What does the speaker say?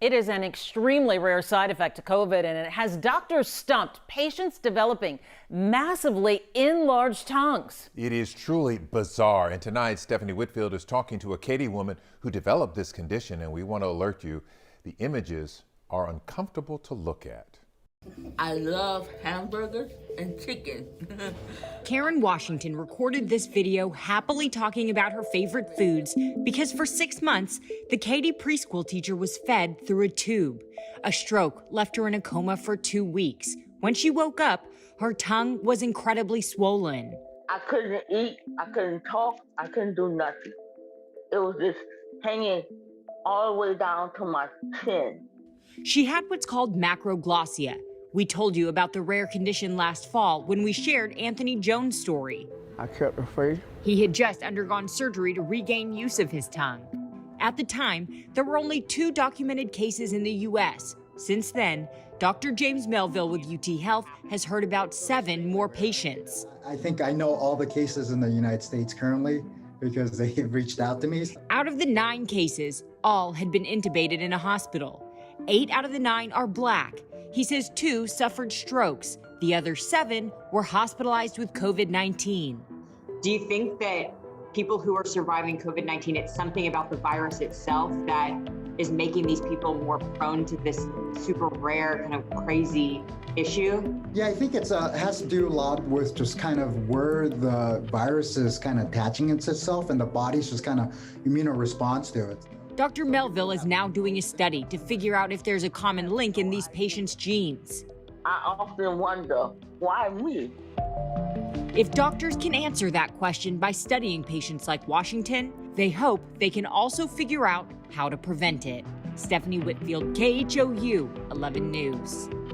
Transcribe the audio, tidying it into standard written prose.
It is an extremely rare side effect to COVID, and it has doctors stumped, patients developing massively enlarged tongues. It is truly bizarre. And tonight, Stephanie Whitfield is talking to a Katy woman who developed this condition, and we want to alert you, the images are uncomfortable to look at. I love hamburgers and chicken. Karen Washington recorded this video happily talking about her favorite foods because for 6 months, the Katy preschool teacher was fed through a tube. A stroke left her in a coma for 2 weeks. When she woke up, her tongue was incredibly swollen. I couldn't eat, I couldn't talk, I couldn't do nothing. It was just hanging all the way down to my chin. She had what's called macroglossia. We told you about the rare condition last fall when we shared Anthony Jones' story. I kept afraid. He had just undergone surgery to regain use of his tongue. At the time, there were only 2 documented cases in the U.S. Since then, Dr. James Melville with UT Health has heard about 7 more patients. I think I know all the cases in the United States currently because they have reached out to me. Out of the 9 cases, all had been intubated in a hospital. 8 out of the 9 are Black. He says 2 suffered strokes. The other 7 were hospitalized with COVID-19. Do you think that people who are surviving COVID-19, it's something about the virus itself that is making these people more prone to this super rare, kind of crazy issue? Yeah, I think it has to do a lot with just kind of where the virus is kind of attaching itself and the body's just kind of immunoresponse to it. Dr. Melville is now doing a study to figure out if there's a common link in these patients' genes. I often wonder, why me? If doctors can answer that question by studying patients like Washington, they hope they can also figure out how to prevent it. Stephanie Whitfield, KHOU 11 News.